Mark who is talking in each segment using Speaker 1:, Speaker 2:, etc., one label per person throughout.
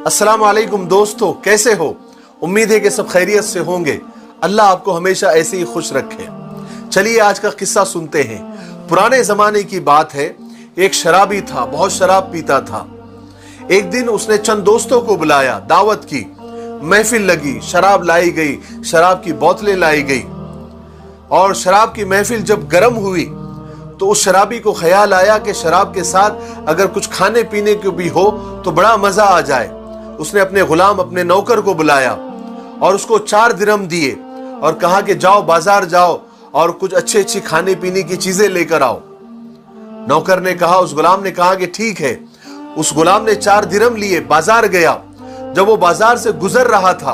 Speaker 1: अस्सलाम वालेकुम दोस्तों, कैसे हो? उम्मीद है कि सब खैरियत से होंगे। अल्लाह आपको हमेशा ऐसे ही खुश रखे। चलिए आज का किस्सा सुनते हैं। पुराने जमाने की बात है। एक शराबी था, बहुत शराब पीता था। एक दिन उसने चंद दोस्तों को बुलाया, दावत की, महफिल लगी, शराब लाई गई, शराब की बोतलें लाई गई। और शराब की महफिल जब गर्म हुई तो उस शराबी को ख्याल आया कि शराब के साथ अगर कुछ खाने पीने को भी हो तो बड़ा मजा आ जाए। उसने अपने गुलाम, अपने नौकर को बुलाया और उसको 4 दिरहम दिए और कहा कि जाओ बाजार जाओ और कुछ अच्छी खाने पीने की चीजें लेकर आओ। नौकर ने कहा, उस गुलाम ने कहा कि ठीक है। उस गुलाम ने 4 दिरहम लिए, बाजार गया। जब वो बाजार से गुजर रहा था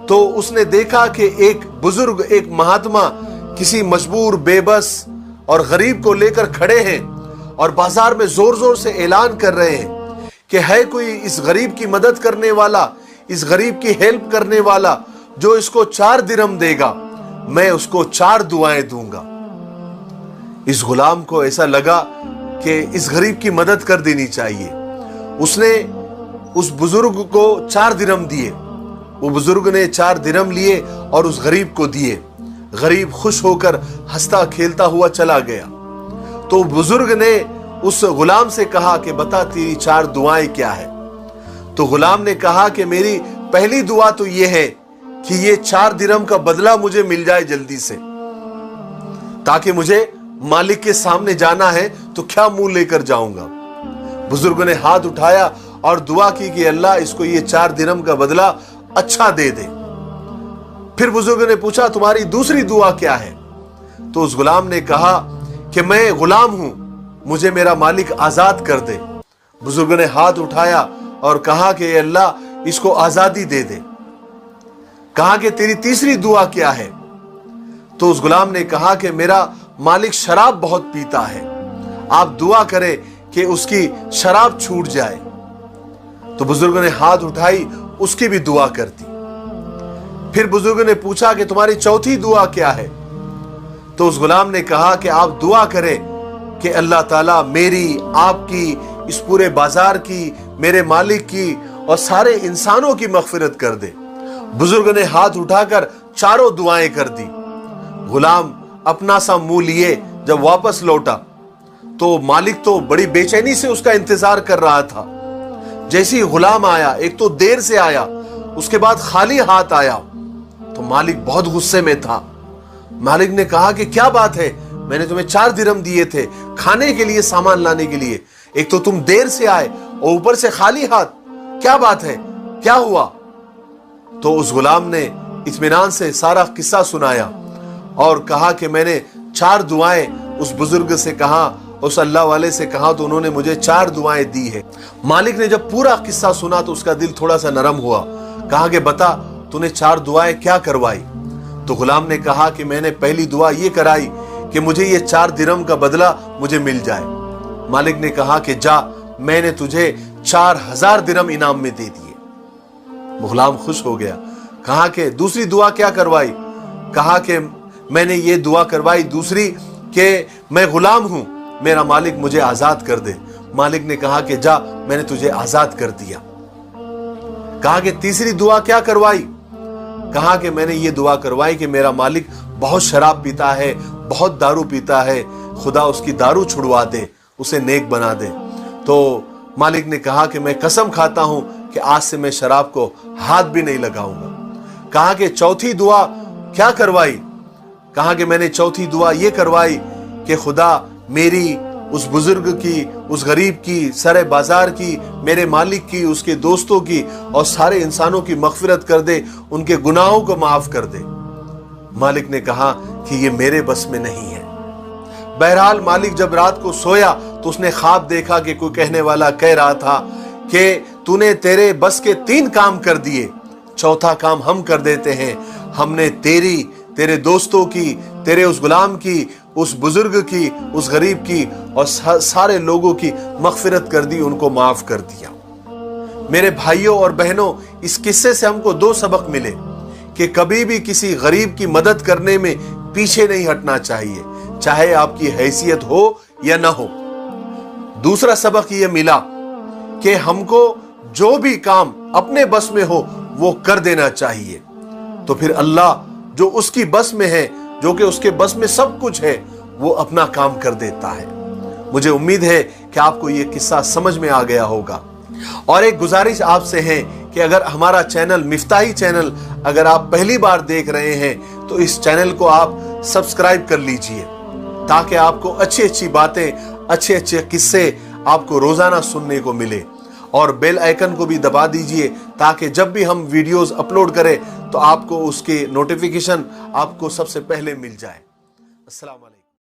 Speaker 1: तो उसने देखा कि एक बुजुर्ग, एक महात्मा किसी मजबूर, बेबस और गरीब को लेकर खड़े हैं और बाजार में जोर जोर से ऐलान कर रहे हैं कि है कोई इस गरीब की मदद करने वाला, इस गरीब की हेल्प करने वाला, जो इसको 4 दिरहम देगा, मैं उसको 4 दुआएं दूंगा। इस गुलाम को ऐसा लगा कि इस गरीब की मदद कर देनी चाहिए। उसने उस बुजुर्ग को 4 दिरहम दिए। वो बुजुर्ग ने 4 दिरहम लिए और उस गरीब को दिए। गरीब खुश होकर हंसता खेलता हुआ चला गया। तो बुजुर्ग ने उस गुलाम से कहा कि बता तेरी 4 दुआएं क्या है? तो गुलाम ने कहा कि मेरी पहली दुआ तो यह है कि ये 4 दिरहम का बदला मुझे मिल जाए जल्दी से, ताकि मुझे मालिक के सामने जाना है तो क्या मुंह लेकर जाऊंगा। बुजुर्ग ने हाथ उठाया और दुआ की कि अल्लाह इसको ये 4 दिरहम का बदला अच्छा दे दे। फिर बुजुर्ग ने पूछा, तुम्हारी दूसरी दुआ क्या है? तो उस गुलाम ने कहा कि मैं गुलाम हूं, मुझे मेरा मालिक आजाद कर दे। बुजुर्ग ने हाथ उठाया और कहा कि अल्लाह इसको आजादी दे दे। कहा कि तेरी तीसरी दुआ क्या है? तो उस गुलाम ने कहा कि मेरा मालिक शराब बहुत पीता है, आप दुआ करें कि उसकी शराब छूट जाए। तो बुजुर्ग ने हाथ उठाई, उसकी भी दुआ कर दी। फिर बुजुर्ग ने पूछा कि तुम्हारी चौथी दुआ क्या है? तो उस गुलाम ने कहा कि आप दुआ करें कि अल्लाह ताला मेरी, आपकी, इस पूरे बाजार की, मेरे मालिक की और सारे इंसानों की मगफिरत कर दे। बुजुर्ग ने हाथ उठाकर 4 दुआएं कर दी। गुलाम अपना सा मुंह लिए जब वापस लौटा तो मालिक तो बड़ी बेचैनी से उसका इंतजार कर रहा था। जैसे ही गुलाम आया, एक तो देर से आया, उसके बाद खाली हाथ आया, तो मालिक बहुत गुस्से में था। मालिक ने कहा कि क्या बात है, मैंने तुम्हें 4 दिरहम दिए थे खाने के लिए, सामान लाने के लिए, एक तो तुम देर से आए और ऊपर से खाली हाथ, क्या बात है, क्या हुआ? तो उस गुलाम ने इत्मीनान से सारा किस्सा सुनाया और कहा कि मैंने 4 दुआएं उस बुजुर्ग से कहा, उस अल्लाह वाले से कहा, तो उन्होंने मुझे 4 दुआएं दी है। मालिक ने जब पूरा किस्सा सुना तो उसका दिल थोड़ा सा नरम हुआ। कहा कि बता तूने 4 दुआएं क्या करवाई? तो गुलाम ने कहा कि मैंने पहली दुआ ये कराई कि मुझे ये 4 दिरहम का बदला मुझे मिल जाए। मालिक ने कहा कि जा, मैंने तुझे 4000 दिरहम इनाम में दे दिए। गुलाम खुश हो गया। कहा कि दूसरी दुआ क्या करवाई? कहा कि मैंने ये दुआ करवाई दूसरी कि मैं गुलाम हूं, मेरा मालिक मुझे आजाद कर दे। मालिक ने कहा कि जा, मैंने तुझे आजाद कर दिया। कहा कि तीसरी दुआ क्या करवाई? कहा कि मैंने ये दुआ करवाई कि मेरा मालिक बहुत शराब पीता है, बहुत दारू पीता है, खुदा उसकी दारू छुड़वा दे, उसे नेक बना दे। तो मालिक ने कहा कि मैं कसम खाता हूं कि आज से मैं शराब को हाथ भी नहीं लगाऊंगा। कहा कि चौथी दुआ क्या करवाई? कहा कि मैंने चौथी दुआ ये करवाई कि खुदा मेरी, उस बुजुर्ग की, उस गरीब की, सारे बाजार की, मेरे मालिक की, उसके दोस्तों की और सारे इंसानों की मगफिरत कर दे, उनके गुनाहों को माफ कर दे। मालिक ने कहा कि ये मेरे बस में नहीं है। बहरहाल मालिक जब रात को सोया तो उसने ख्वाब देखा कि कोई कहने वाला कह रहा था कि तूने तेरे बस के 3 काम कर दिए, चौथा काम हम कर देते हैं। हमने तेरी, तेरे दोस्तों की, तेरे उस गुलाम की, उस बुजुर्ग की, उस गरीब की और सारे लोगों की मगफिरत कर दी, उनको माफ कर दिया। मेरे भाइयों और बहनों, इस किस्से से हमको 2 सबक मिले कि कभी भी किसी गरीब की मदद करने में पीछे नहीं हटना चाहिए, चाहे आपकी हैसियत हो या ना हो। दूसरा सबक यह मिला कि हमको जो भी काम अपने बस में हो वो कर देना चाहिए, तो फिर अल्लाह जो उसकी बस में है, जो कि उसके बस में सब कुछ है, वो अपना काम कर देता है। मुझे उम्मीद है कि आपको ये किस्सा समझ में आ गया होगा। और एक गुजारिश आपसे है कि अगर हमारा चैनल मिफ्ताही चैनल अगर आप पहली बार देख रहे हैं तो इस चैनल को आप सब्सक्राइब कर लीजिए, ताकि आपको अच्छी अच्छी बातें, अच्छे अच्छे किस्से आपको रोजाना सुनने को मिले। और बेल आइकन को भी दबा दीजिए, ताकि जब भी हम वीडियोस अपलोड करें तो आपको उसके नोटिफिकेशन आपको सबसे पहले मिल जाए। अस्सलाम वालेकुम।